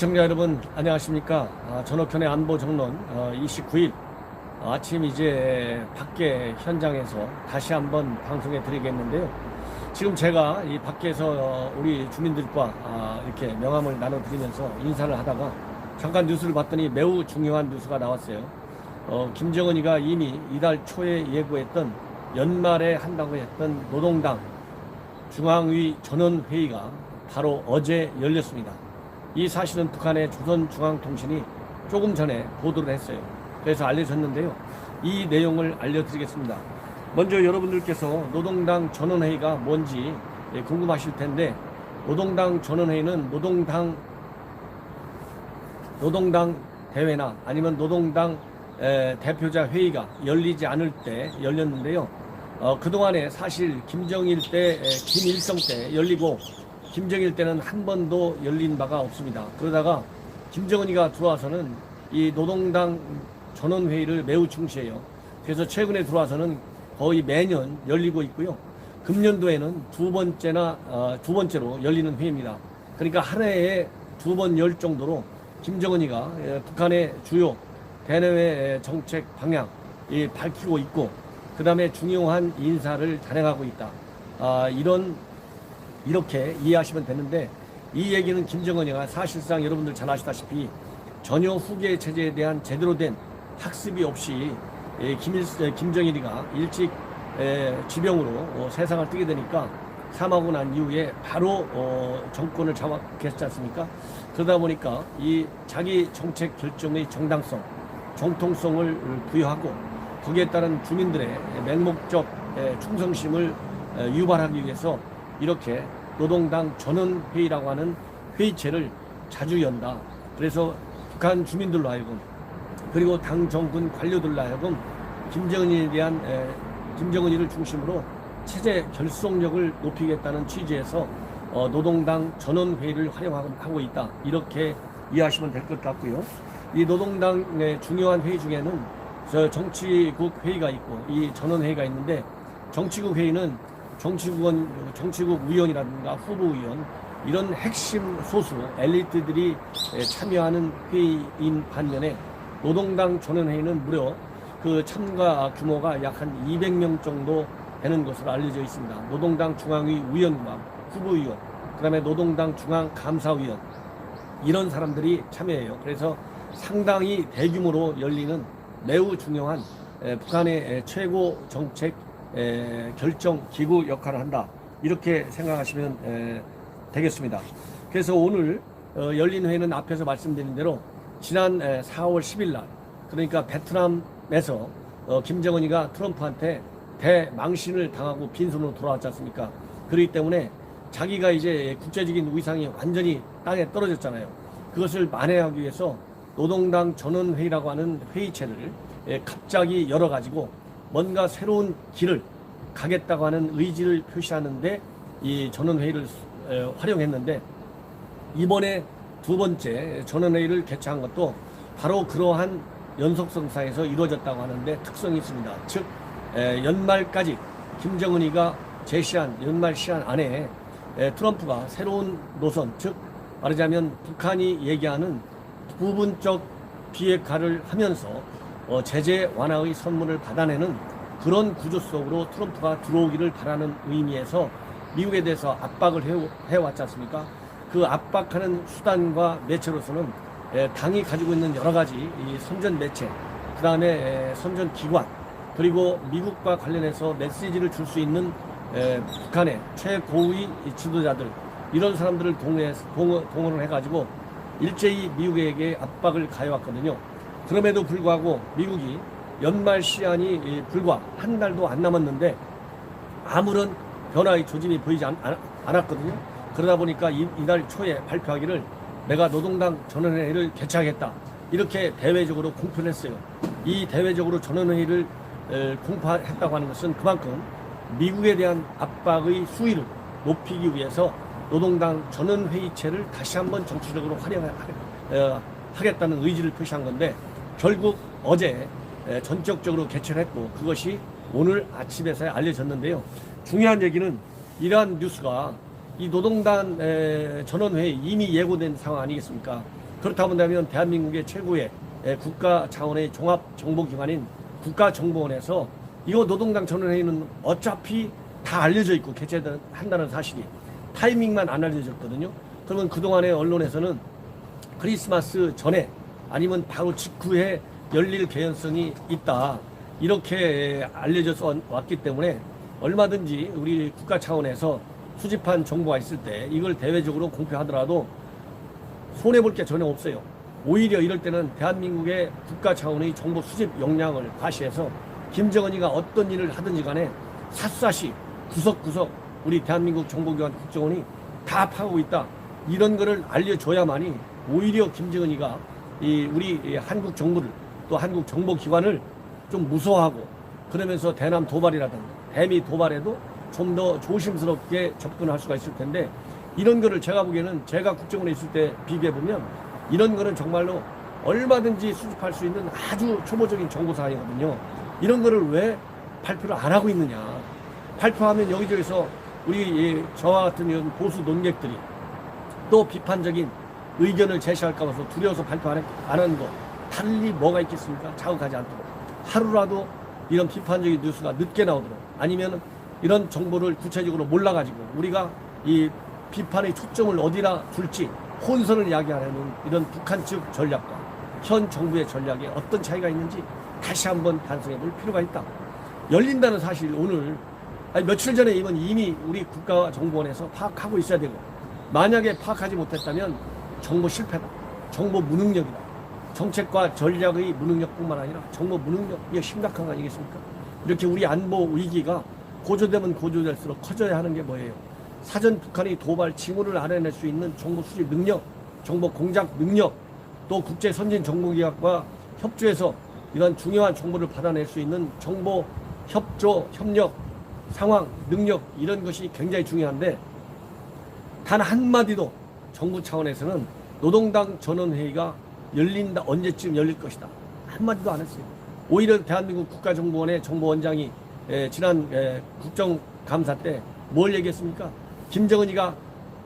시청자 여러분 안녕하십니까. 전옥현의 안보정론 29일 아침 이제 밖에 현장에서 다시 한번 방송해 드리겠는데요. 지금 제가 이 밖에서 우리 주민들과 이렇게 명함을 나눠드리면서 인사를 하다가 잠깐 뉴스를 봤더니 매우 중요한 뉴스가 나왔어요. 김정은이가 이미 이달 초에 예고했던 연말에 한다고 했던 노동당 중앙위 전원회의가 바로 어제 열렸습니다. 이 사실은 북한의 조선중앙통신이 조금 전에 보도를 했어요. 그래서 알려졌는데요. 이 내용을 알려드리겠습니다. 먼저 여러분들께서 노동당 전원회의가 뭔지 궁금하실 텐데, 노동당 전원회의는 노동당 대회나 아니면 노동당 대표자 회의가 열리지 않을 때 열렸는데요. 그동안에 사실 김정일 때, 김일성 때 열리고 김정일 때는 한 번도 열린 바가 없습니다. 그러다가 김정은이가 들어와서는 이 노동당 전원회의를 매우 중시해요. 그래서 최근에 들어와서는 거의 매년 열리고 있고요. 금년도에는 두 번째로 열리는 회의입니다. 그러니까 한 해에 두 번 열 정도로 김정은이가 북한의 주요 대내외 정책 방향 밝히고 있고, 그 다음에 중요한 인사를 단행하고 있다. 이렇게 이해하시면 되는데, 이 얘기는 김정은이가 사실상 여러분들 잘 아시다시피 전혀 후계 체제에 대한 제대로 된 학습이 없이 김정일이가 일찍 지병으로 세상을 뜨게 되니까 사망하고 난 이후에 바로 정권을 잡았지 않습니까? 그러다 보니까 이 자기 정책 결정의 정당성, 정통성을 부여하고 거기에 따른 주민들의 맹목적 충성심을 유발하기 위해서 이렇게 노동당 전원회의라고 하는 회의체를 자주 연다. 그래서 북한 주민들로 하여금, 그리고 당 정군 관료들로 하여금 김정은이를 중심으로 체제 결속력을 높이겠다는 취지에서 노동당 전원회의를 활용하고 있다. 이렇게 이해하시면 될 것 같고요. 이 노동당의 중요한 회의 중에는 정치국 회의가 있고 이 전원회의가 있는데, 정치국 회의는 정치국 위원이라든가 후보위원, 이런 핵심 소수 엘리트들이 참여하는 회의인 반면에 노동당 전원회의는 무려 그 참가 규모가 약 한 200명 정도 되는 것으로 알려져 있습니다. 노동당 중앙위 위원과 후보위원, 그 다음에 노동당 중앙감사위원, 이런 사람들이 참여해요. 그래서 상당히 대규모로 열리는 매우 중요한 북한의 최고 정책 결정 기구 역할을 한다. 이렇게 생각하시면 되겠습니다. 그래서 오늘 열린 회의는 앞에서 말씀드린 대로 지난 4월 10일 날, 그러니까 베트남에서 김정은이가 트럼프한테 대망신을 당하고 빈손으로 돌아왔지 않습니까? 그렇기 때문에 자기가 이제 국제적인 위상이 완전히 땅에 떨어졌잖아요. 그것을 만회하기 위해서 노동당 전원회의라고 하는 회의체를 갑자기 열어가지고 뭔가 새로운 길을 가겠다고 하는 의지를 표시하는데 이 전원회의를 활용했는데, 이번에 두 번째 전원회의를 개최한 것도 바로 그러한 연속성상에서 이루어졌다고 하는데 특성이 있습니다. 즉 연말까지 김정은이가 제시한 연말 시한 안에 트럼프가 새로운 노선, 즉 말하자면 북한이 얘기하는 부분적 비핵화를 하면서 제재 완화의 선물을 받아내는 그런 구조 속으로 트럼프가 들어오기를 바라는 의미에서 미국에 대해서 압박을 해왔지 않습니까? 그 압박하는 수단과 매체로서는 당이 가지고 있는 여러 가지 이 선전 매체, 그 다음에 선전 기관, 그리고 미국과 관련해서 메시지를 줄 수 있는 북한의 최고위 지도자들, 이런 사람들을 동원을 해가지고 일제히 미국에게 압박을 가해왔거든요. 그럼에도 불구하고 미국이 연말 시한이 불과 한 달도 안 남았는데 아무런 변화의 조짐이 보이지 않았거든요. 그러다 보니까 이달 초에 발표하기를 내가 노동당 전원회의를 개최하겠다, 이렇게 대외적으로 공표를 했어요. 이 대외적으로 전원회의를 공표했다고 하는 것은 그만큼 미국에 대한 압박의 수위를 높이기 위해서 노동당 전원회의체를 다시 한번 정치적으로 활용하겠다는 의지를 표시한 건데, 결국 어제 전격적으로 개최를 했고 그것이 오늘 아침에서야 알려졌는데요. 중요한 얘기는 이러한 뉴스가 이 노동당 전원회의 이미 예고된 상황 아니겠습니까? 그렇다 본다면 대한민국의 최고의 국가 차원의 종합정보기관인 국가정보원에서 이거 노동당 전원회의는 어차피 다 알려져 있고 개최한다는 사실이 타이밍만 안 알려졌거든요. 그러면 그동안의 언론에서는 크리스마스 전에 아니면 바로 직후에 열릴 개연성이 있다 이렇게 알려져서 왔기 때문에 얼마든지 우리 국가 차원에서 수집한 정보가 있을 때 이걸 대외적으로 공표하더라도 손해볼 게 전혀 없어요. 오히려 이럴 때는 대한민국의 국가 차원의 정보 수집 역량을 과시해서 김정은이가 어떤 일을 하든지 간에 샅샅이 구석구석 우리 대한민국 정보기관 국정원이 다 파고 있다. 이런 거를 알려줘야만이 오히려 김정은이가 우리 한국 정부를 또 한국 정보기관을 좀 무서워하고 그러면서 대남 도발이라든가 대미 도발에도 좀 더 조심스럽게 접근할 수가 있을 텐데 이런 거를 제가 보기에는 제가 국정원에 있을 때 비교해보면 이런 거는 정말로 얼마든지 수집할 수 있는 아주 초보적인 정보사항이거든요. 이런 거를 왜 발표를 안 하고 있느냐. 발표하면 여기저기서 우리 저와 같은 이런 보수 논객들이 또 비판적인 의견을 제시할까 봐서 두려워서 발표 안 하는 거 달리 뭐가 있겠습니까? 자극하지 않도록 하루라도 이런 비판적인 뉴스가 늦게 나오도록 아니면 이런 정보를 구체적으로 몰라가지고 우리가 이 비판의 초점을 어디다 둘지 혼선을 야기하려는 이런 북한 측 전략과 현 정부의 전략에 어떤 차이가 있는지 다시 한번 반성해 볼 필요가 있다. 열린다는 사실 오늘 며칠 전에 이미 우리 국가정보원에서 파악하고 있어야 되고 만약에 파악하지 못했다면 정보 실패다. 정보 무능력이다. 정책과 전략의 무능력뿐만 아니라 정보 무능력이 심각한 거 아니겠습니까? 이렇게 우리 안보 위기가 고조되면 고조될수록 커져야 하는 게 뭐예요? 사전 북한의 도발 징후를 알아낼 수 있는 정보 수집 능력, 정보 공작 능력, 또 국제 선진 정보기관과 협조해서 이런 중요한 정보를 받아낼 수 있는 정보 협조, 협력, 상황, 능력 이런 것이 굉장히 중요한데 단 한마디도 정부 차원에서는 노동당 전원회의가 열린다, 언제쯤 열릴 것이다. 한마디도 안 했어요. 오히려 대한민국 국가정보원의 정보원장이 지난 국정감사 때 뭘 얘기했습니까? 김정은이가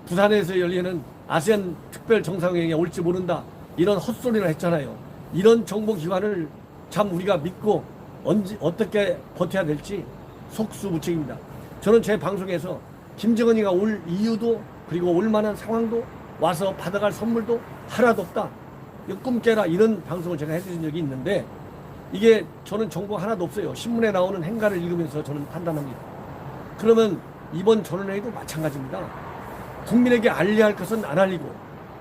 부산에서 열리는 아세안 특별 정상회의에 올지 모른다. 이런 헛소리를 했잖아요. 이런 정보기관을 참 우리가 믿고 어떻게 버텨야 될지 속수무책입니다. 저는 제 방송에서 김정은이가 올 이유도 그리고 올 만한 상황도 와서 받아갈 선물도 하나도 없다. 이거 꿈 깨라 이런 방송을 제가 해드린 적이 있는데 이게 저는 정보가 하나도 없어요. 신문에 나오는 행가를 읽으면서 저는 판단합니다. 그러면 이번 전원회의도 마찬가지입니다. 국민에게 알려야 할 것은 안 알리고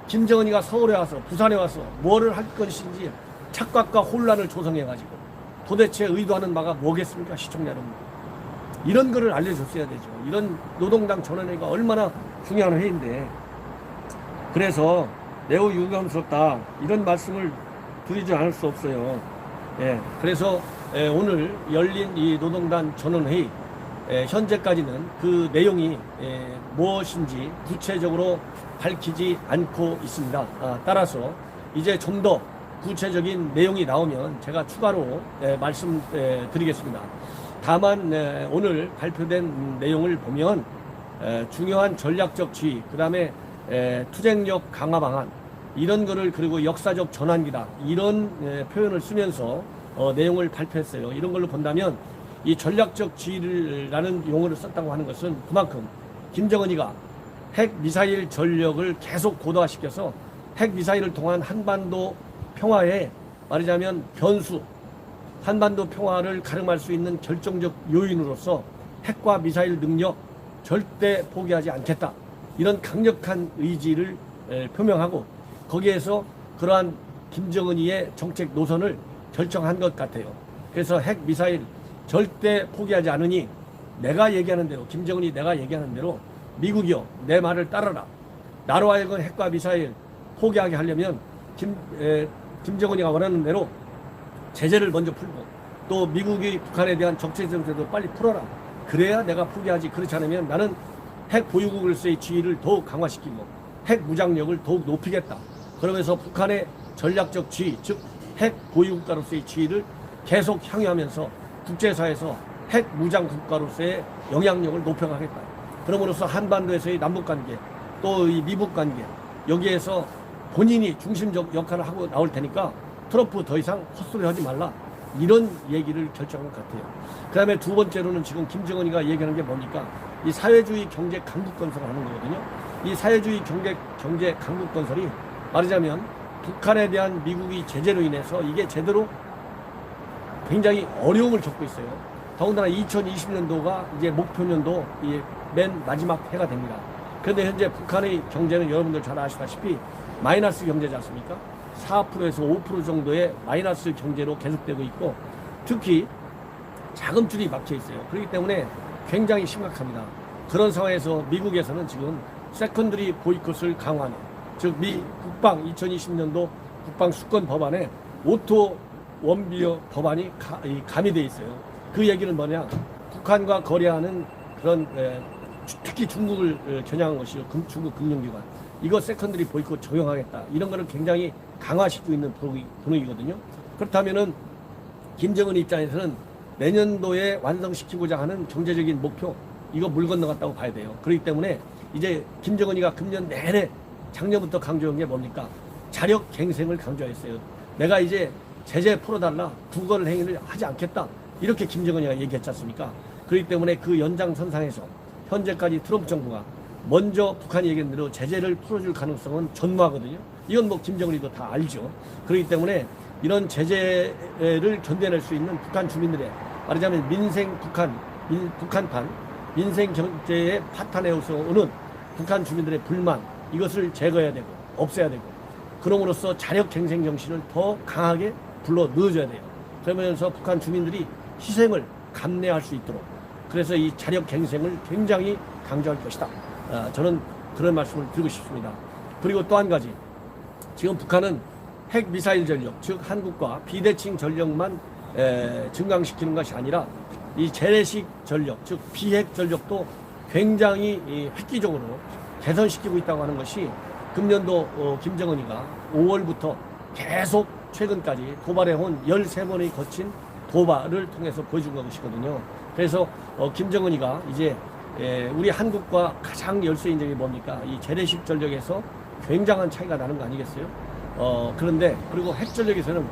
김정은이가 서울에 와서 부산에 와서 뭐를 할 것인지 착각과 혼란을 조성해가지고 도대체 의도하는 바가 뭐겠습니까? 시청자 여러분. 이런 거를 알려줬어야 되죠. 이런 노동당 전원회의가 얼마나 중요한 회의인데 그래서 매우 유감스럽다 이런 말씀을 드리지 않을 수 없어요. 그래서 오늘 열린 이 노동당 전원회의 현재까지는 그 내용이 무엇인지 구체적으로 밝히지 않고 있습니다. 따라서 이제 좀 더 구체적인 내용이 나오면 제가 추가로 말씀드리겠습니다. 다만 오늘 발표된 내용을 보면 중요한 전략적 지휘, 그 다음에 투쟁력 강화 방안 이런 거를 그리고 역사적 전환기다 이런 표현을 쓰면서 내용을 발표했어요. 이런 걸로 본다면 이 전략적 지휘라는 용어를 썼다고 하는 것은 그만큼 김정은이가 핵미사일 전력을 계속 고도화시켜서 핵미사일을 통한 한반도 평화에 말하자면 변수, 한반도 평화를 가름할 수 있는 결정적 요인으로서 핵과 미사일 능력 절대 포기하지 않겠다. 이런 강력한 의지를 표명하고 거기에서 그러한 김정은이의 정책 노선을 결정한 것 같아요. 그래서 핵미사일 절대 포기하지 않으니 내가 얘기하는 대로 김정은이 내가 얘기하는 대로 미국이요 내 말을 따라라. 나로 하여금 핵과 미사일 포기하게 하려면 김정은이가 원하는 대로 제재를 먼저 풀고 또 미국이 북한에 대한 적대 정책도 빨리 풀어라. 그래야 내가 포기하지. 그렇지 않으면 나는 핵 보유국으로서의 지위를 더욱 강화시키고 핵 무장력을 더욱 높이겠다. 그러면서 북한의 전략적 지위, 즉 핵 보유국가로서의 지위를 계속 향유하면서 국제사회에서 핵 무장 국가로서의 영향력을 높여가겠다. 그럼으로써 한반도에서의 남북관계, 또 이 미북관계 여기에서 본인이 중심적 역할을 하고 나올 테니까 트럼프 더 이상 헛소리 하지 말라. 이런 얘기를 결정한 것 같아요. 그 다음에 두 번째로는 지금 김정은이가 얘기하는 게 뭡니까? 이 사회주의 경제 강국 건설을 하는 거거든요. 이 사회주의 경제 강국 건설이 말하자면 북한에 대한 미국이 제재로 인해서 이게 제대로 굉장히 어려움을 겪고 있어요. 더군다나 2020년도가 이제 목표년도 맨 마지막 해가 됩니다. 그런데 현재 북한의 경제는 여러분들 잘 아시다시피 마이너스 경제지 않습니까? 4%에서 5% 정도의 마이너스 경제로 계속되고 있고, 특히 자금줄이 막혀 있어요. 그렇기 때문에 굉장히 심각합니다. 그런 상황에서 미국에서는 지금 세컨드리 보이콧을 강화하는, 즉 국방 2020년도 국방 수권 법안에 오토 원비어 법안이 가미되어 있어요. 그 얘기는 뭐냐? 북한과 거래하는 그런 특히 중국을 겨냥한 것이요. 중국 금융기관. 이거 세컨드리 보이콧 적용하겠다. 이런 거를 굉장히 강화시키고 있는 분위기거든요. 그렇다면은 김정은 입장에서는 내년도에 완성시키고자 하는 경제적인 목표, 이거 물 건너갔다고 봐야 돼요. 그렇기 때문에 이제 김정은이가 금년 내내 작년부터 강조한 게 뭡니까? 자력 갱생을 강조했어요. 내가 이제 제재 풀어달라, 구걸 행위를 하지 않겠다. 이렇게 김정은이가 얘기했지 않습니까? 그렇기 때문에 그 연장선상에서 현재까지 트럼프 정부가 먼저 북한이 얘기한 대로 제재를 풀어줄 가능성은 전무하거든요. 이건 뭐 김정은이도 다 알죠. 그렇기 때문에 이런 제재를 견뎌낼 수 있는 북한 주민들의 말하자면 북한판, 민생 경제의 파탄에서 오는 북한 주민들의 불만, 이것을 제거해야 되고 없애야 되고, 그럼으로써 자력 갱생 정신을 더 강하게 불러 넣어줘야 돼요. 그러면서 북한 주민들이 희생을 감내할 수 있도록, 그래서 이 자력 갱생을 굉장히 강조할 것이다. 저는 그런 말씀을 드리고 싶습니다. 그리고 또 한 가지, 지금 북한은 핵 미사일 전력, 즉 한국과 비대칭 전력만 증강시키는 것이 아니라 이 재래식 전력, 즉 비핵 전력도 굉장히 획기적으로 개선시키고 있다고 하는 것이 금년도 김정은이가 5월부터 계속 최근까지 도발해온 13번의 거친 도발을 통해서 보여준 것이거든요. 그래서 김정은이가 이제 우리 한국과 가장 열세인 점이 뭡니까? 이 재래식 전력에서 굉장한 차이가 나는 거 아니겠어요? 그런데 그리고 핵 전력에서는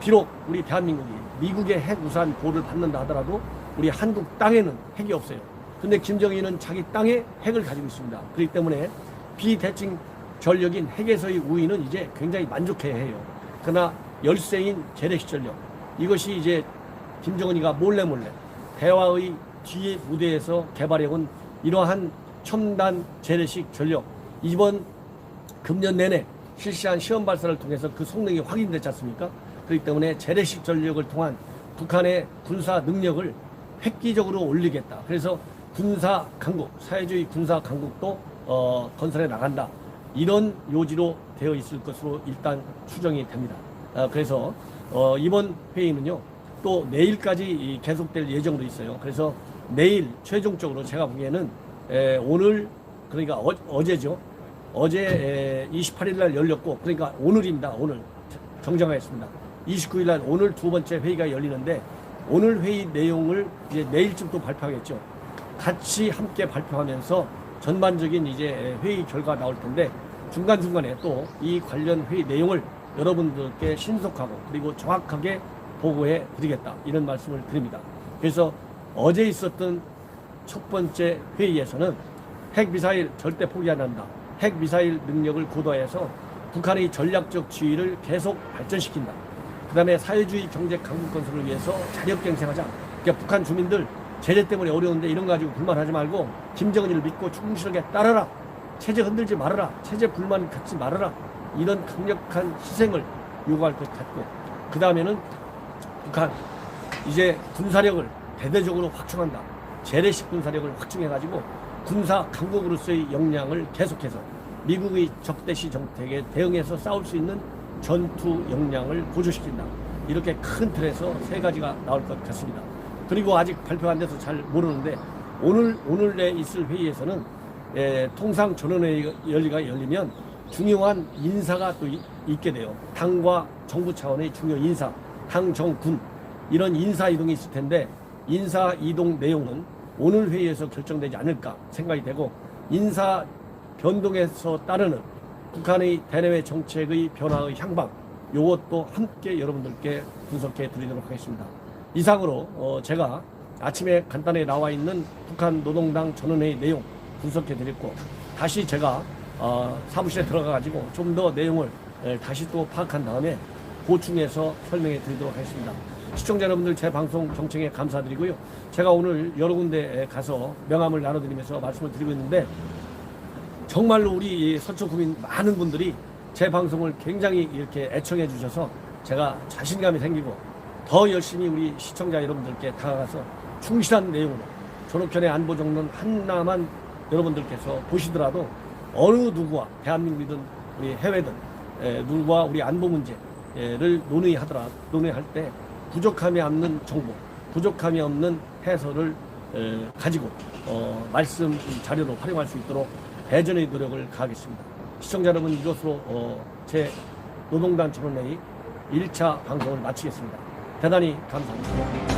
비록 우리 대한민국이 미국의 핵 우산 보호를 받는다 하더라도 우리 한국 땅에는 핵이 없어요. 근데 김정은은 자기 땅에 핵을 가지고 있습니다. 그렇기 때문에 비대칭 전력인 핵에서의 우위는 이제 굉장히 만족해야 해요. 그러나 열세인 재래식 전력, 이것이 이제 김정은이가 몰래 대화의 뒤에 무대에서 개발해온 이러한 첨단 재래식 전력, 이번 금년 내내 실시한 시험 발사를 통해서 그 성능이 확인됐지 않습니까? 그렇기 때문에 재래식 전력을 통한 북한의 군사 능력을 획기적으로 올리겠다. 그래서 군사 강국, 사회주의 군사 강국도 건설해 나간다. 이런 요지로 되어 있을 것으로 일단 추정이 됩니다. 그래서 이번 회의는요, 또 내일까지 계속될 예정으로 있어요. 그래서 내일 최종적으로 제가 보기에는 오늘, 그러니까 어제죠. 어제 28일 날 열렸고, 그러니까 오늘입니다. 오늘 정정하겠습니다. 29일 날 오늘 두 번째 회의가 열리는데, 오늘 회의 내용을 이제 내일쯤 또 발표하겠죠. 같이 함께 발표하면서 전반적인 이제 회의 결과가 나올 텐데, 중간중간에 또 이 관련 회의 내용을 여러분들께 신속하고 그리고 정확하게 보고해 드리겠다, 이런 말씀을 드립니다. 그래서 어제 있었던 첫 번째 회의에서는 핵미사일 절대 포기 안 한다, 핵미사일 능력을 고도화해서 북한의 전략적 지위를 계속 발전시킨다, 그 다음에 사회주의 경제 강국 건설을 위해서 자력갱생하자. 그러니까 북한 주민들 제재 때문에 어려운데 이런 거 가지고 불만하지 말고 김정은이를 믿고 충실하게 따르라, 체제 흔들지 말아라, 체제 불만 갖지 말아라, 이런 강력한 희생을 요구할 것 같고, 그 다음에는 북한 이제 군사력을 대대적으로 확충한다. 재래식 군사력을 확충해가지고 군사 강국으로서의 역량을 계속해서 미국의 적대시 정책에 대응해서 싸울 수 있는 전투 역량을 보조시킨다. 이렇게 큰 틀에서 세 가지가 나올 것 같습니다. 그리고 아직 발표 안 돼서 잘 모르는데, 오늘 내 있을 회의에서는 통상 전원회의가 열리면 중요한 인사가 또 있게 돼요. 당과 정부 차원의 중요 인사, 당, 정, 군, 이런 인사 이동이 있을 텐데, 인사 이동 내용은 오늘 회의에서 결정되지 않을까 생각이 되고, 인사 변동에서 따르는 북한의 대내외 정책의 변화의 향방, 요것도 함께 여러분들께 분석해 드리도록 하겠습니다. 이상으로 제가 아침에 간단히 나와 있는 북한 노동당 전원회의 내용 분석해 드렸고, 다시 제가 사무실에 들어가 가지고 좀 더 내용을 다시 또 파악한 다음에 보충해서 설명해 드리도록 하겠습니다. 시청자 여러분들, 제 방송 경청에 감사드리고요. 제가 오늘 여러 군데 가서 명함을 나눠드리면서 말씀을 드리고 있는데, 정말로 우리 서초 구민 많은 분들이 제 방송을 굉장히 이렇게 애청해 주셔서 제가 자신감이 생기고 더 열심히 우리 시청자 여러분들께 다가가서 충실한 내용으로 존엄견의 안보 정론 하나만 여러분들께서 보시더라도 어느 누구와, 대한민국이든 우리 해외든 누구와 우리 안보 문제를 논의할 때 부족함이 없는 정보, 부족함이 없는 해설을 가지고 말씀 자료로 활용할 수 있도록 대전의 노력을 가하겠습니다. 시청자 여러분, 이것으로 제 노동당 전원회의 1차 방송을 마치겠습니다. 대단히 감사합니다.